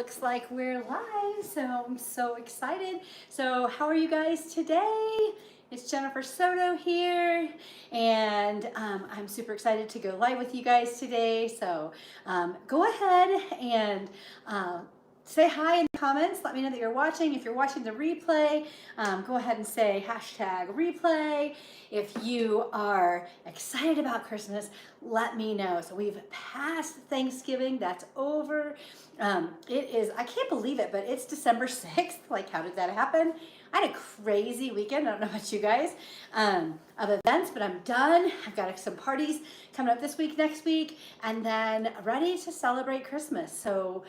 looks like we're live, so I'm so excited. So how are you guys today? It's Jennifer Soto here, and I'm super excited to go live with you guys today. So go ahead and say hi in the comments. Let me know that you're watching. If you're watching the replay, go ahead and say hashtag replay. If you are excited about Christmas, let me know. So we've passed Thanksgiving. That's over. It is, I can't believe it, but it's December 6th. Like, how did that happen? I had a crazy weekend. I don't know about you guys, of events, but I'm done. I've got some parties coming up this week, next week, and then ready to celebrate Christmas. So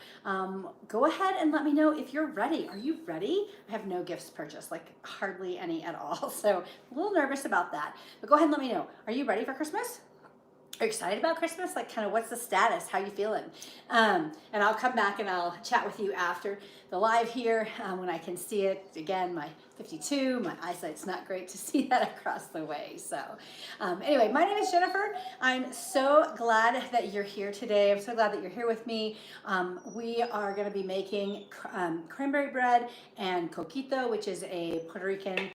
go ahead and let me know if you're ready. Are you ready? I have no gifts purchased, like hardly any at all. So a little nervous about that, but go ahead and let me know. Are you ready for Christmas? Are you excited about Christmas? Like, kind of, what's the status? How you feeling? And I'll come back and I'll chat with you after the live here when I can see it. Again, my 52, my eyesight's not great to see that across the way. So anyway, my name is Jennifer. I'm so glad that you're here today. I'm so glad that you're here with me. We are going to be making cranberry bread and coquito, which is a Puerto Rican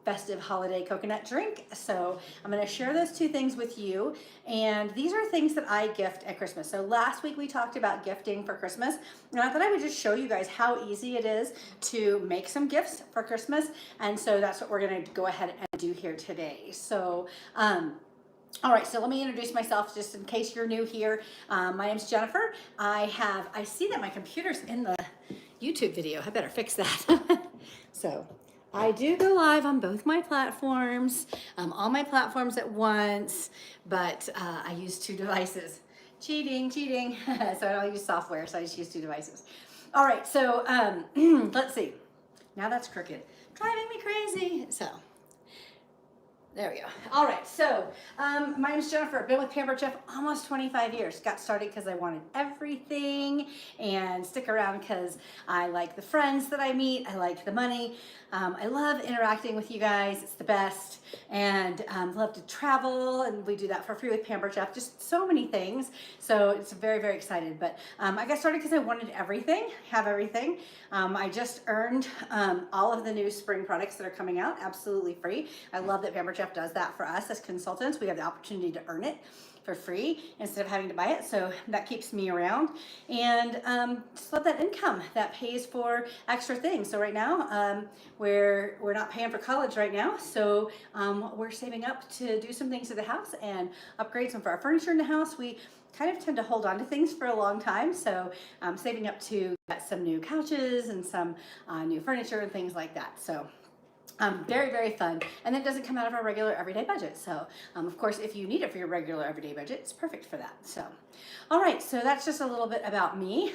festive holiday coconut drink. So I'm going to share those two things with you. And these are things that I gift at Christmas. So last week we talked about gifting for Christmas, and I thought I would just show you guys how easy it is to make some gifts for Christmas. And so that's what we're going to go ahead and do here today. So all right, so let me introduce myself just in case you're new here. My name's Jennifer. I see that my computer's in the YouTube video. I better fix that. So I do go live on both my platforms, all my platforms at once, but I use two devices. Cheating. So I don't use software, so I just use two devices. All right, so let's see. Now that's crooked. Driving me crazy. So there we go. All right, so my name is Jennifer. I've been with Pampered Chef almost 25 years. Got started because I wanted everything, and stick around because I like the friends that I meet. I like the money. I love interacting with you guys. It's the best. And love to travel, and we do that for free with Pampered Chef. Just so many things. So it's very, very excited. But I got started because I wanted everything, have everything. I just earned all of the new spring products that are coming out absolutely free. I love that Pampered Chef does that for us as consultants. We have the opportunity to earn it for free instead of having to buy it, so that keeps me around, and just love that income that pays for extra things. So right now we're not paying for college right now, so we're saving up to do some things to the house and upgrade some for our furniture in the house. We kind of tend to hold on to things for a long time, so saving up to get some new couches and some new furniture and things like that. So very, very fun. And that doesn't come out of our regular everyday budget. So of course, if you need it for your regular everyday budget, it's perfect for that. So, all right, so that's just a little bit about me.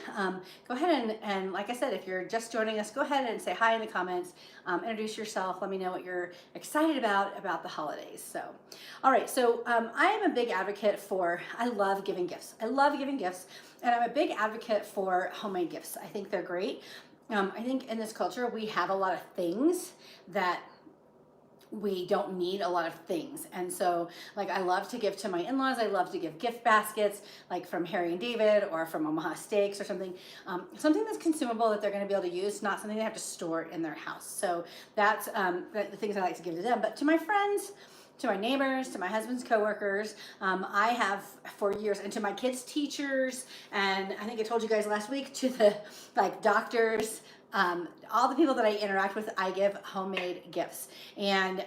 Go ahead and like I said, if you're just joining us, go ahead and say hi in the comments, introduce yourself, let me know what you're excited about the holidays. So, all right, so I am a big advocate for, I love giving gifts. I love giving gifts, and I'm a big advocate for homemade gifts. I think they're great. I think in this culture, we have a lot of things that we don't need a lot of things. And so, like, I love to give to my in-laws. I love to give gift baskets, like from Harry and David or from Omaha Steaks or something. Something that's consumable that they're going to be able to use, not something they have to store in their house. So that's the things I like to give to them. But to my friends, to my neighbors, to my husband's coworkers, I have for years, and to my kids' teachers, and I think I told you guys last week, to the doctors, all the people that I interact with, I give homemade gifts. And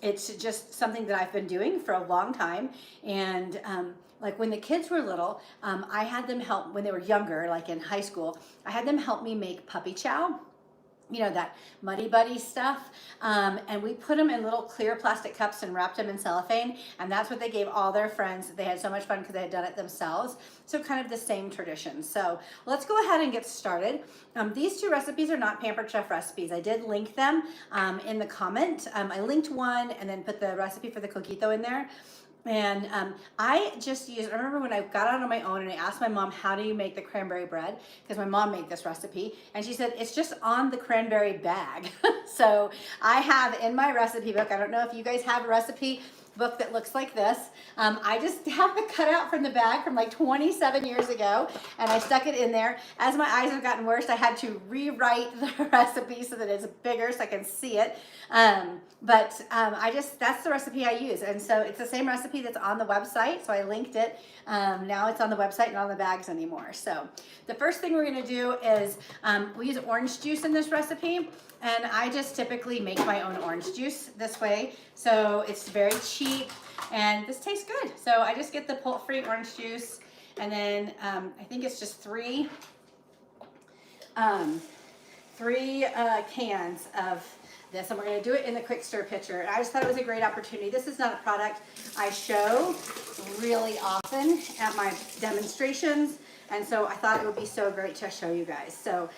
it's just something that I've been doing for a long time. And like when the kids were little, I had them help, when they were younger, like in high school, I had them help me make puppy chow. You know, that Muddy Buddy stuff, and we put them in little clear plastic cups and wrapped them in cellophane, and that's what they gave all their friends. They had so much fun because they had done it themselves. So kind of the same tradition. So let's go ahead and get started. These two recipes are not Pampered Chef recipes. I did link them in the comment. I linked one and then put the recipe for the coquito in there. And I remember when I got out on my own and I asked my mom, how do you make the cranberry bread? Because my mom made this recipe. And she said, it's just on the cranberry bag. So I have in my recipe book, I don't know if you guys have a recipe book that looks like this. I just have the cutout from the bag from like 27 years ago, and I stuck it in there. As my eyes have gotten worse, I had to rewrite the recipe so that it's bigger so I can see it. That's the recipe I use. And so it's the same recipe that's on the website. So I linked it. Now it's on the website, not on the bags anymore. So the first thing we're gonna do is we use orange juice in this recipe. And I just typically make my own orange juice this way. So it's very cheap and this tastes good. So I just get the pulp-free orange juice, and then I think it's just three cans of this, and we're going to do it in the quick stir pitcher. And I just thought it was a great opportunity. This is not a product I show really often at my demonstrations, and so I thought it would be so great to show you guys. So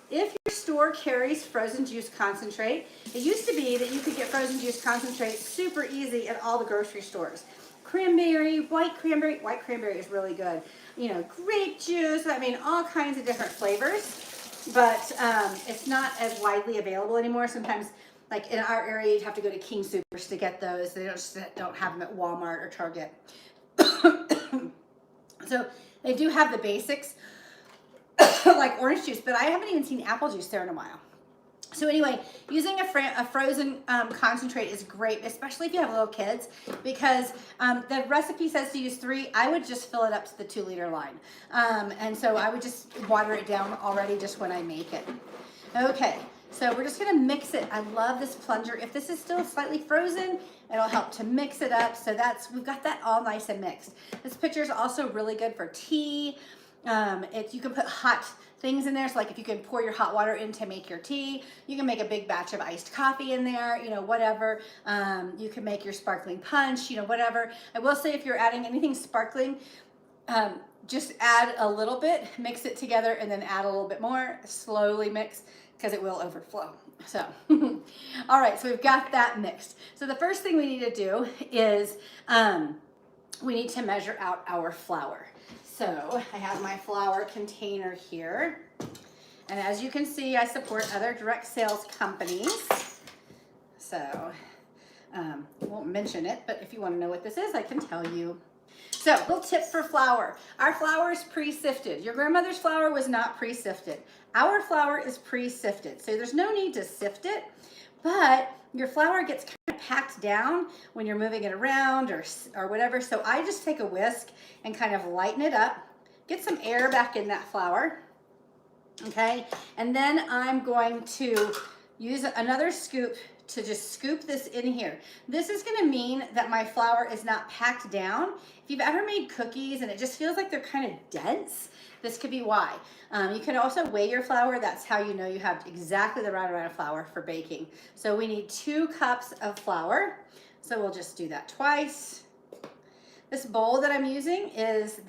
if your store carries frozen juice concentrate, it used to be that you could get frozen juice concentrate super easy at all the grocery stores. Cranberry, white cranberry is really good. You know, grape juice, I mean, all kinds of different flavors. But it's not as widely available anymore. Sometimes, like in our area, you'd have to go to King Soopers to get those. They don't have them at Walmart or Target. So they do have the basics, like orange juice, but I haven't even seen apple juice there in a while. So anyway, using a frozen concentrate is great, especially if you have little kids, because the recipe says to use 3. I would just fill it up to the 2-liter line. And so I would just water it down already just when I make it. Okay, so we're just gonna mix it. I love this plunger. If this is still slightly frozen, it'll help to mix it up. So we've got that all nice and mixed. This pitcher is also really good for tea. You can put hot things in there. So like if you can pour your hot water in to make your tea, you can make a big batch of iced coffee in there, you know, whatever. You can make your sparkling punch, you know, whatever. I will say if you're adding anything sparkling, just add a little bit, mix it together, and then add a little bit more, slowly mix, because it will overflow. So, all right, so we've got that mixed. So the first thing we need to do is we need to measure out our flour. So I have my flour container here. And as you can see, I support other direct sales companies. So I won't mention it, but if you want to know what this is, I can tell you. So, little tip for flour. Our flour is pre-sifted. Your grandmother's flour was not pre-sifted. Our flour is pre-sifted. So there's no need to sift it, but your flour gets kind of packed down when you're moving it around or whatever. So I just take a whisk and kind of lighten it up, get some air back in that flour, okay? And then I'm going to use another scoop to just scoop this in here. This is gonna mean that my flour is not packed down. If you've ever made cookies and it just feels like they're kind of dense, this could be why. You can also weigh your flour. That's how you know you have exactly the right amount of flour for baking. So we need 2 cups of flour. So we'll just do that twice. This bowl that I'm using is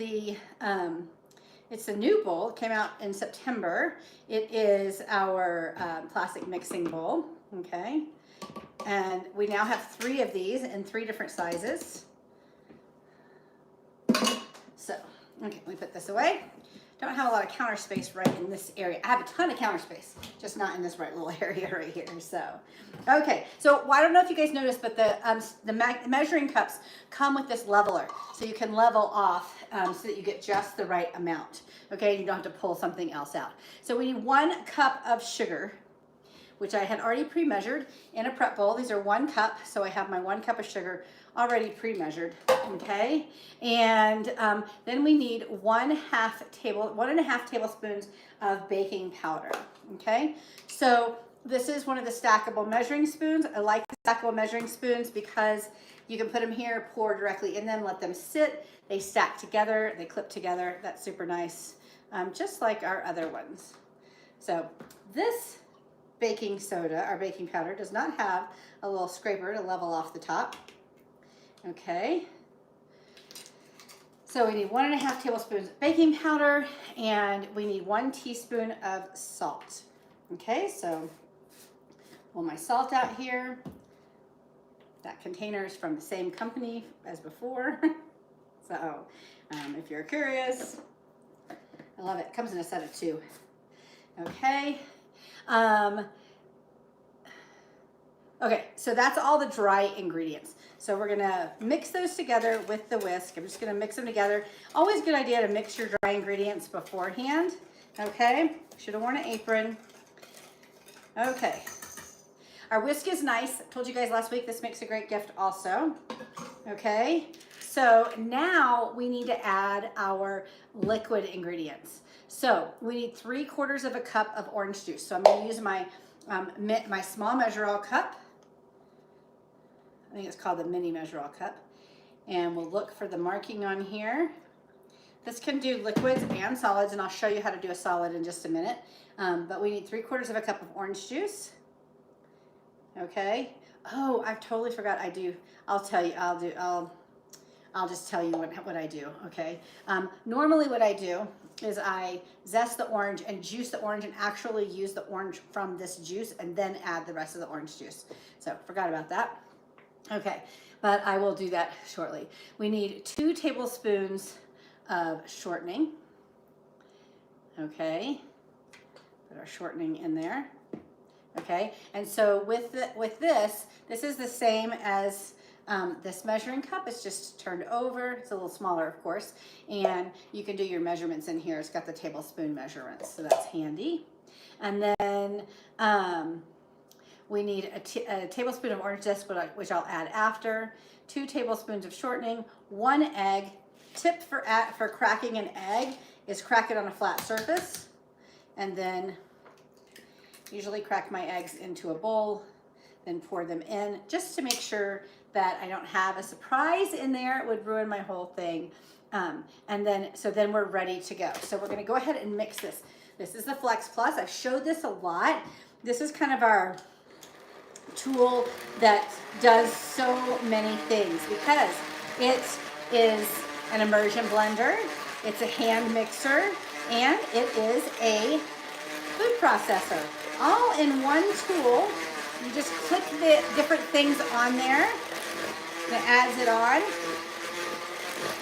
it's a new bowl. It came out in September. It is our plastic mixing bowl, okay? And we now have 3 of these in 3 different sizes. So, okay, let me put this away. Don't have a lot of counter space right in this area. I have a ton of counter space, just not in this right little area right here. So, okay. So, well, I don't know if you guys noticed, but the measuring cups come with this leveler, so you can level off so that you get just the right amount. Okay, you don't have to pull something else out. So we need 1 cup of sugar, which I had already pre-measured in a prep bowl. These are 1 cup, so I have my 1 cup of sugar already pre-measured, okay? And then we need 1.5 tablespoons of baking powder, okay? So this is one of the stackable measuring spoons. I like the stackable measuring spoons because you can put them here, pour directly in them, let them sit. They stack together, they clip together. That's super nice, just like our other ones. So this baking soda, our baking powder, does not have a little scraper to level off the top. Okay, so we need 1.5 tablespoons of baking powder, and we need 1 teaspoon of salt. Okay, so pull my salt out here. That container is from the same company as before. So if you're curious, I love it. It comes in a set of 2. Okay. Okay, so that's all the dry ingredients. So we're gonna mix those together with the whisk. I'm just gonna mix them together. Always a good idea to mix your dry ingredients beforehand. Okay, should have worn an apron. Okay, our whisk is nice. I told you guys last week this makes a great gift also. Okay, so now we need to add our liquid ingredients. So we need 3/4 of a cup of orange juice. So I'm gonna use my my small measure-all cup. I think it's called the mini measure-all cup. And we'll look for the marking on here. This can do liquids and solids, and I'll show you how to do a solid in just a minute. But we need 3/4 of a cup of orange juice. Okay. Oh, I totally forgot. I'll tell you. I'll just tell you what I do. Okay. Normally, what I do is I zest the orange and juice the orange, and actually use the orange from this juice, and then add the rest of the orange juice. So forgot about that. Okay, but I will do that shortly. We need 2 tablespoons of shortening. Okay, put our shortening in there. Okay, and so with this is the same as this measuring cup. It's just turned over. It's a little smaller, of course, and you can do your measurements in here. It's got the tablespoon measurements, so that's handy. And then we need a tablespoon of orange zest, which I'll add after. 2 tablespoons of shortening. 1 egg. Tip for cracking an egg is crack it on a flat surface, and then usually crack my eggs into a bowl, then pour them in, just to make sure that I don't have a surprise in there. It would ruin my whole thing. And then we're ready to go. So we're gonna go ahead and mix this. This is the Flex Plus. I've showed this a lot. This is kind of our tool that does so many things, because it is an immersion blender, it's a hand mixer, and it is a food processor. All in one tool. You just click the different things on there, and it adds it on.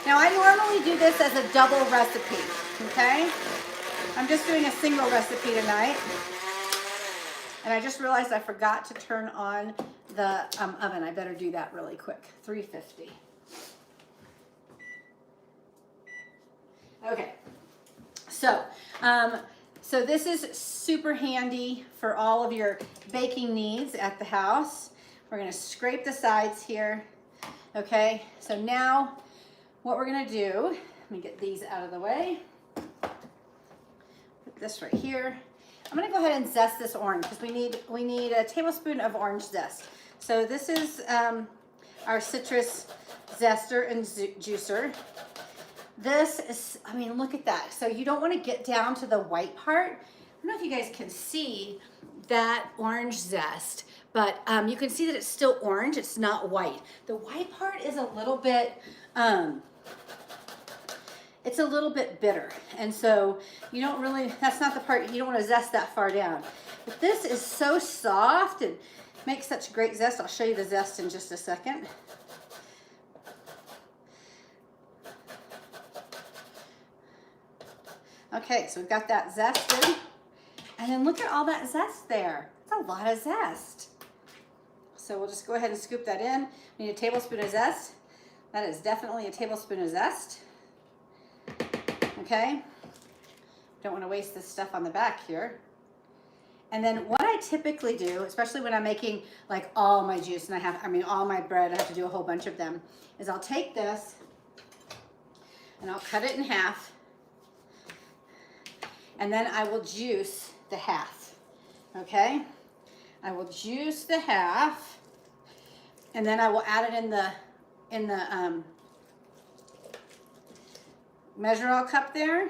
Now I normally do this as a double recipe, okay? I'm just doing a single recipe tonight. And I just realized I forgot to turn on the oven. I better do that really quick. 350. Okay, so this is super handy for all of your baking needs at the house. We're gonna scrape the sides here. Okay, so now what we're gonna do, let me get these out of the way. Put this right here. I'm gonna go ahead and zest this orange, because we need a tablespoon of orange zest. So this is our citrus zester and juicer. This is, I mean, look at that. So you don't want to get down to the white part. I don't know if you guys can see that orange zest, but you can see that it's still orange. It's not white. The white part is a little bit, it's a little bit bitter. And so you don't really, that's not the part, you don't want to zest that far down. But this is so soft and makes such great zest. I'll show you the zest in just a second. Okay, so we've got that zested. And then look at all that zest there. That's a lot of zest. So we'll just go ahead and scoop that in. We need a tablespoon of zest. That is definitely a tablespoon of zest. Okay. Don't want to waste this stuff on the back here. And then what I typically do, especially when I'm making like all my juice, and all my bread, I have to do a whole bunch of them, is I'll take this and I'll cut it in half. And then I will juice the half, okay? I will juice the half, and then I will add it in the measure-all cup there,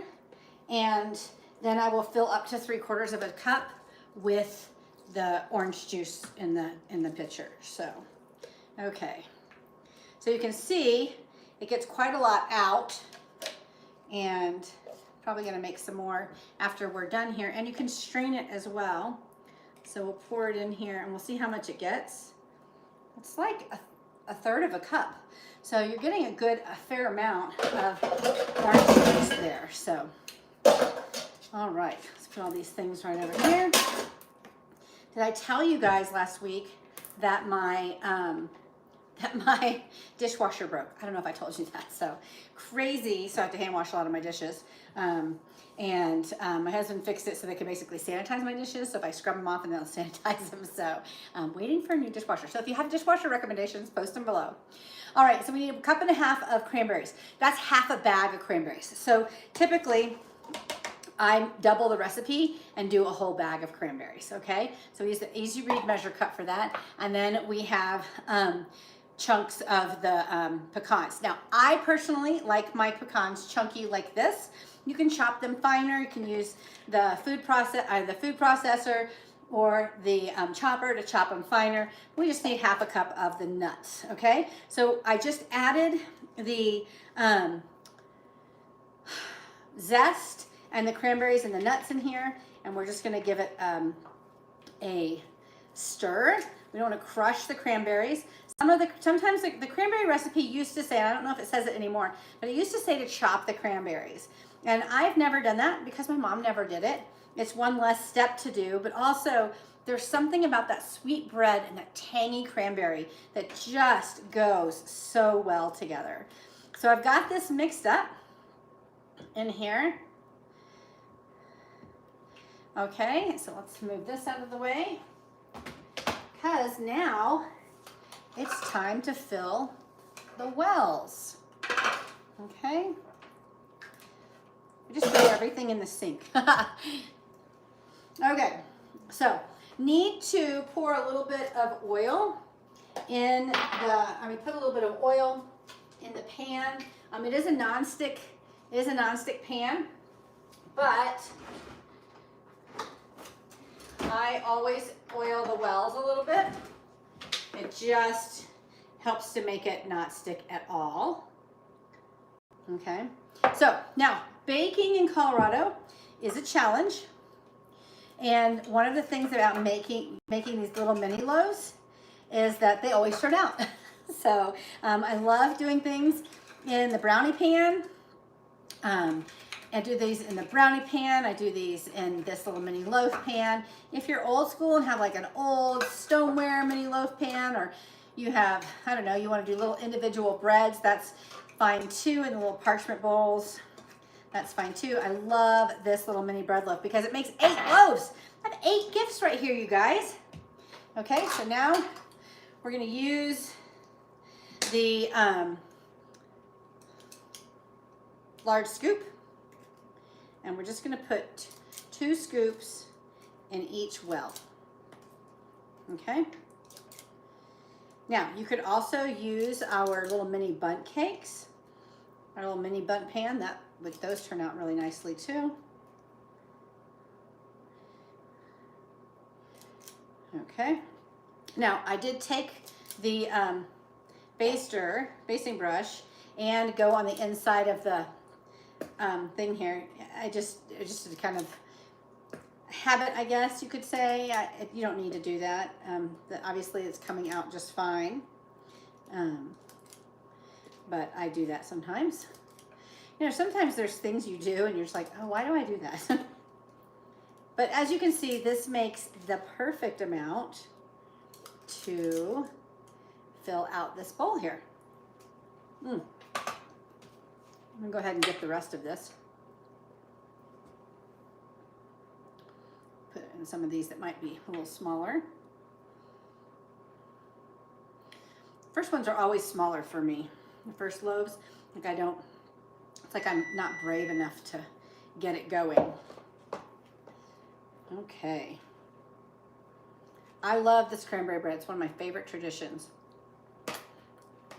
and then I will fill up to 3/4 of a cup with the orange juice in the pitcher. So, okay. So you can see it gets quite a lot out, and probably gonna make some more after we're done here, and you can strain it as well. So we'll pour it in here and we'll see how much it gets. It's like a third of a cup. So you're getting a fair amount of orange juice there. So, all right, let's put all these things right over here. Did I tell you guys last week that my that my dishwasher broke. I don't know if I told you that. So crazy. So I have to hand wash a lot of my dishes. My husband fixed it so they can basically sanitize my dishes. So if I scrub them off and they'll sanitize them. So I'm waiting for a new dishwasher. So if you have dishwasher recommendations, post them below. All right, so we need 1.5 cups of cranberries. That's half a bag of cranberries. So typically I double the recipe and do a whole bag of cranberries, okay? So we use the Easy Read measure cup for that. And then we have chunks of the pecans. Now, I personally like my pecans chunky like this. You can chop them finer. You can use the food processor or the chopper to chop them finer. We just need 1/2 cup of the nuts, okay? So I just added the zest and the cranberries and the nuts in here, and we're just gonna give it a stir. We don't want to crush the cranberries. Sometimes the cranberry recipe used to say, I don't know if it says it anymore, but it used to say to chop the cranberries. And I've never done that because my mom never did it. It's one less step to do, but also there's something about that sweet bread and that tangy cranberry that just goes so well together. So I've got this mixed up in here. Okay, so let's move this out of the way because now it's time to fill the wells. Okay, we just throw everything in the sink. Okay, so need to pour a little bit of oil in the, put a little bit of oil in the pan. It is a non-stick pan, but I always oil the wells a little bit. It just helps to make it not stick at all. Okay, so now baking in Colorado is a challenge. And one of the things about making these little mini loaves is that they always turn out. So I love doing things in the brownie pan. I do these in the brownie pan. I do these in this little mini loaf pan. If you're old school and have like an old stoneware mini loaf pan, or you have, I don't know, you want to do little individual breads, that's fine too, in the little parchment bowls. That's fine too. I love this little mini bread loaf because it makes 8 loaves. I have 8 gifts right here, you guys. Okay, so now we're gonna use the large scoop, and we're just gonna put 2 scoops in each well. Okay. Now, you could also use our little mini bundt cakes, our little mini bundt pan. Those turn out really nicely too. Okay. Now, I did take the basting brush and go on the inside of the thing here. Just a kind of habit, I guess you could say. You don't need to do that. Obviously, it's coming out just fine. But I do that sometimes. You know, sometimes there's things you do and you're just like, oh, why do I do that? But as you can see, this makes the perfect amount to fill out this bowl here. I'm gonna go ahead and get the rest of this. Put in some of these that might be a little smaller. First ones are always smaller for me. The first loaves, it's like I'm not brave enough to get it going. Okay. I love this cranberry bread. It's one of my favorite traditions.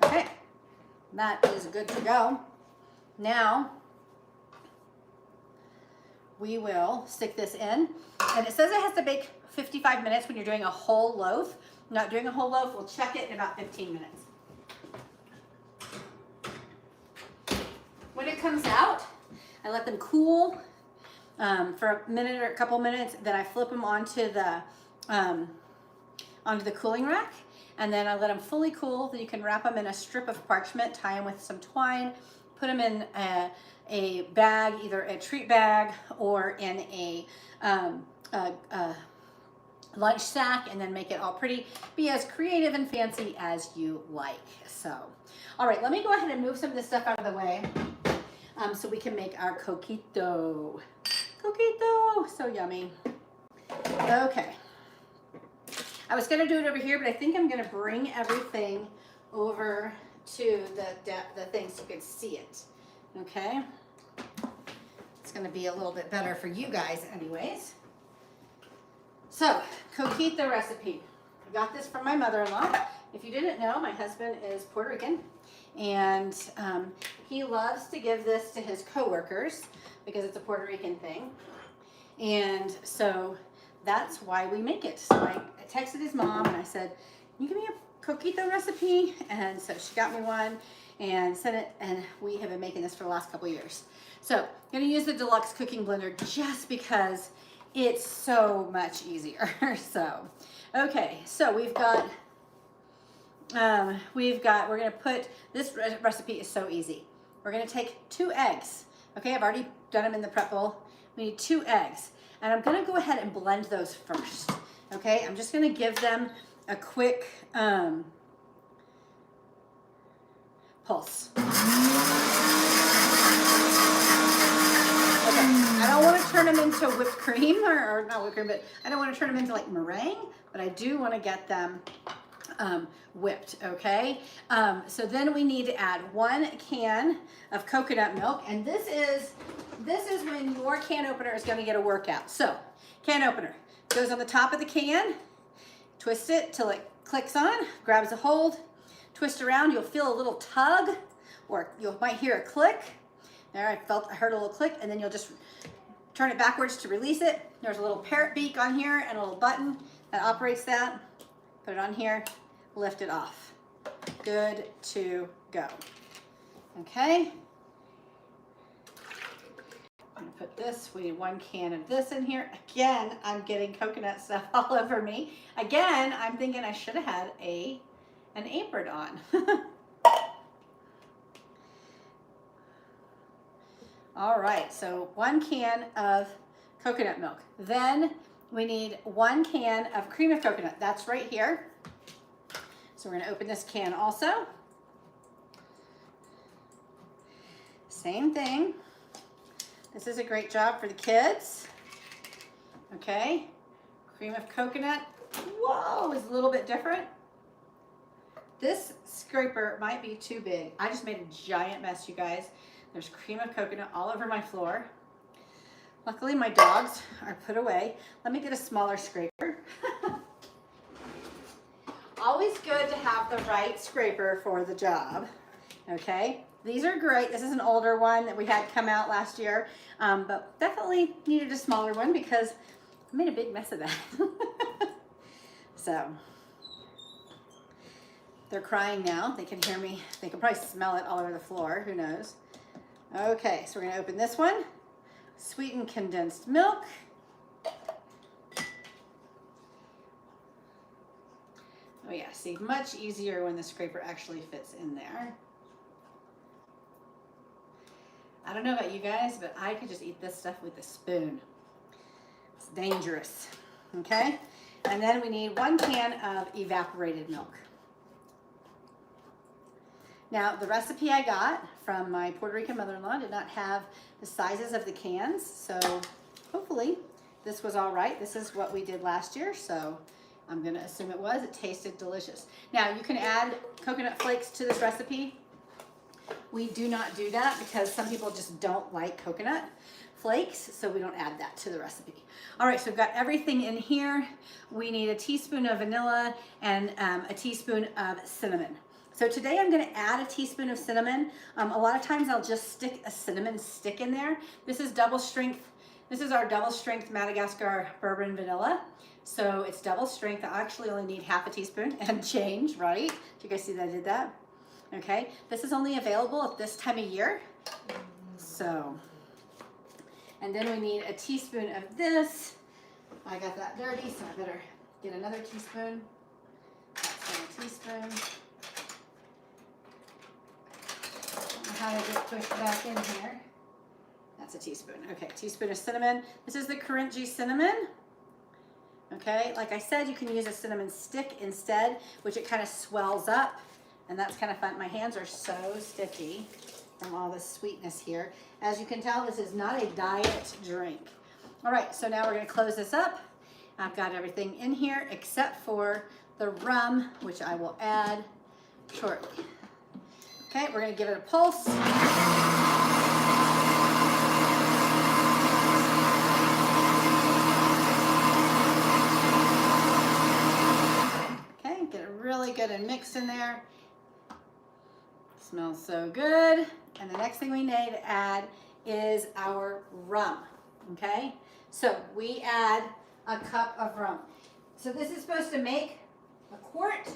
Okay, that is good to go. Now, we will stick this in. And it says it has to bake 55 minutes when you're doing a whole loaf. Not doing a whole loaf, we'll check it in about 15 minutes. When it comes out, I let them cool for a minute or a couple minutes. Then I flip them onto the cooling rack, and then I let them fully cool. Then you can wrap them in a strip of parchment, tie them with some twine, put them in a bag, either a treat bag or in a lunch sack, and then make it all pretty. Be as creative and fancy as you like. So, all right, let me go ahead and move some of this stuff out of the way so we can make our coquito. Coquito, so yummy. Okay. I was gonna do it over here, but I think I'm gonna bring everything over to the thing so you can see it. Okay. It's gonna be a little bit better for you guys anyways. So, Coquito Recipe. I got this from my mother-in-law. If you didn't know, my husband is Puerto Rican, and he loves to give this to his coworkers because it's a Puerto Rican thing. And so that's why we make it. So I texted his mom and I said, "Can you give me a Coquito recipe?" And so she got me one and sent it, and we have been making this for the last couple of years. So I'm gonna use the Deluxe cooking blender just because it's so much easier. So, okay, so we're gonna put, this recipe is so easy. We're gonna take 2 eggs. Okay, I've already done them in the prep bowl. We need 2 eggs. And I'm gonna go ahead and blend those first. Okay, I'm just gonna give them a quick pulse. I don't want to turn them into whipped cream, or not whipped cream, but I don't want to turn them into like meringue, but I do want to get them whipped, okay? So then we need to add 1 can of coconut milk, and this is when your can opener is going to get a workout. So, can opener goes on the top of the can, twist it till it clicks on, grabs a hold, twist around, you'll feel a little tug, or you might hear a click. There, I heard a little click, and then you'll just turn it backwards to release it. There's a little parrot beak on here and a little button that operates that. Put it on here, lift it off. Good to go. Okay. I'm gonna put this, we need 1 can of this in here. Again, I'm getting coconut stuff all over me. Again, I'm thinking I should have had an apron on. All right, so 1 can of coconut milk. Then we need 1 can of cream of coconut. That's right here. So we're gonna open this can also. Same thing. This is a great job for the kids. Okay, cream of coconut. Whoa, is a little bit different. This scraper might be too big. I just made a giant mess, you guys. There's cream of coconut all over my floor. Luckily, my dogs are put away. Let me get a smaller scraper. Always good to have the right scraper for the job, okay? These are great. This is an older one that we had come out last year, but definitely needed a smaller one because I made a big mess of that. So, they're crying now. They can hear me. They can probably smell it all over the floor. Who knows? Okay, so we're going to open this one. Sweetened condensed milk. Oh yeah, see, much easier when the scraper actually fits in there. I don't know about you guys, but I could just eat this stuff with a spoon. It's dangerous, okay? And then we need 1 can of evaporated milk. Now, the recipe I got from my Puerto Rican mother-in-law did not have the sizes of the cans, so hopefully this was all right. This is what we did last year, so I'm gonna assume it was. It tasted delicious. Now, you can add coconut flakes to this recipe. We do not do that because some people just don't like coconut flakes, so we don't add that to the recipe. All right, so we've got everything in here. We need a teaspoon of vanilla and a teaspoon of cinnamon. So today I'm going to add a teaspoon of cinnamon. A lot of times I'll just stick a cinnamon stick in there. This is double strength. This is our double strength Madagascar bourbon vanilla. So it's double strength. I actually only need half a teaspoon and change, right? Did you guys see that I did that? Okay. This is only available at this time of year. So, and then we need a teaspoon of this. I got that dirty, so I better get another teaspoon. That's a teaspoon. How to get pushed back in here. That's a teaspoon. Okay, teaspoon of cinnamon. This is the Korintje cinnamon. Okay, like I said, you can use a cinnamon stick instead, which it kind of swells up, and that's kind of fun. My hands are so sticky from all this sweetness here. As you can tell, this is not a diet drink. All right, so now we're gonna close this up. I've got everything in here except for the rum, which I will add shortly. Okay, we're gonna give it a pulse. Okay, get it really good and mixed in there. Smells so good. And the next thing we need to add is our rum, okay? So we add a cup of rum. So this is supposed to make a quart.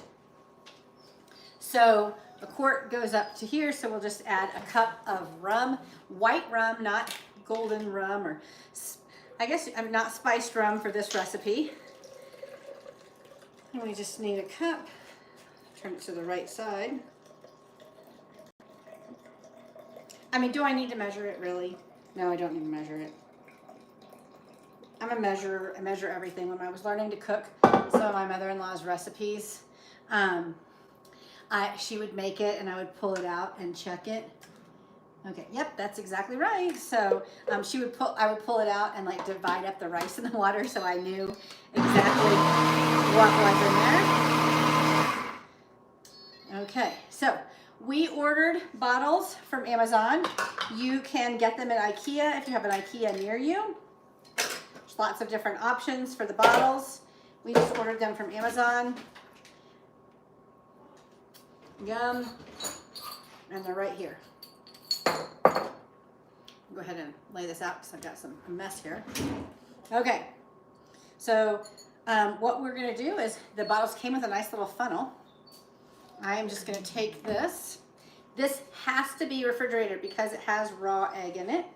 So a quart goes up to here, so we'll just add a cup of rum, white rum, not golden rum, or I guess I'm not spiced rum for this recipe. And we just need a cup. Turn it to the right side. I mean, do I need to measure it really? No, I don't need to measure it. I'm a measurer. I measure everything. When I was learning to cook some of my mother-in-law's recipes, she would make it and I would pull it out and check it. Okay, yep, that's exactly right. So I would pull it out and like divide up the rice in the water so I knew exactly what was in there. Okay, so we ordered bottles from Amazon. You can get them at IKEA if you have an IKEA near you. There's lots of different options for the bottles. We just ordered them from Amazon. Yum. And they're right here. Go ahead and lay this out because I've got a mess here. Okay, so what we're going to do is the bottles came with a nice little funnel. I am just going to take this. This has to be refrigerated because it has raw egg in it.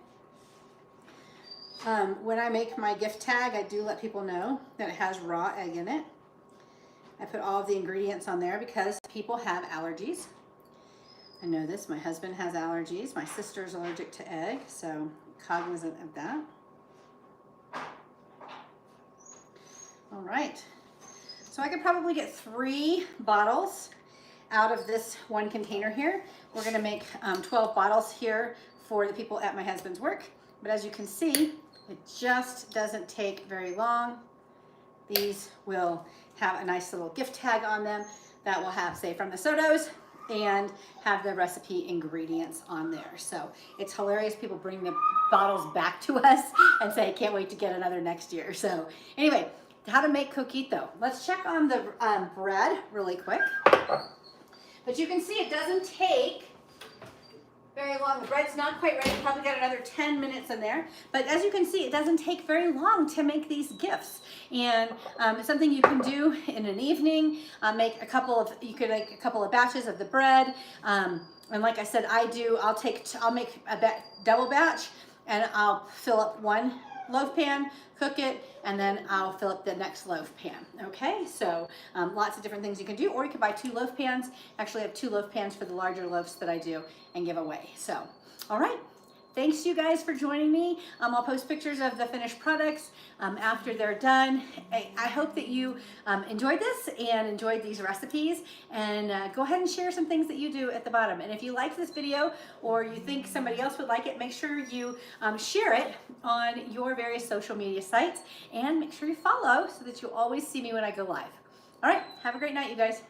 When I make my gift tag, I do let people know that it has raw egg in it. I put all of the ingredients on there because people have allergies. I know this. My husband has allergies. My sister is allergic to egg, so cognizant of that. All right. So I could probably get 3 bottles out of this one container here. We're going to make 12 bottles here for the people at my husband's work. But as you can see, it just doesn't take very long. These will have a nice little gift tag on them that will have, say, from the Sotos, and have the recipe ingredients on there. So it's hilarious. People bring the bottles back to us and say, can't wait to get another next year. So anyway, how to make coquito. Let's check on the bread really quick. But you can see it doesn't take very long. The bread's not quite ready. Probably got another 10 minutes in there. But as you can see, it doesn't take very long to make these gifts. And it's something you can do in an evening. You could make a couple of batches of the bread. And like I said, I'll make a double batch, and I'll fill up one loaf pan, cook it, and then I'll fill up the next loaf pan. Okay, so lots of different things you can do, or you can buy 2 loaf pans. Actually, I have 2 loaf pans for the larger loaves that I do and give away. So, all right. Thanks you guys for joining me. I'll post pictures of the finished products after they're done. I hope that you enjoyed this and enjoyed these recipes, and go ahead and share some things that you do at the bottom. And if you like this video or you think somebody else would like it, make sure you share it on your various social media sites, and make sure you follow so that you'll always see me when I go live. All right, have a great night, you guys.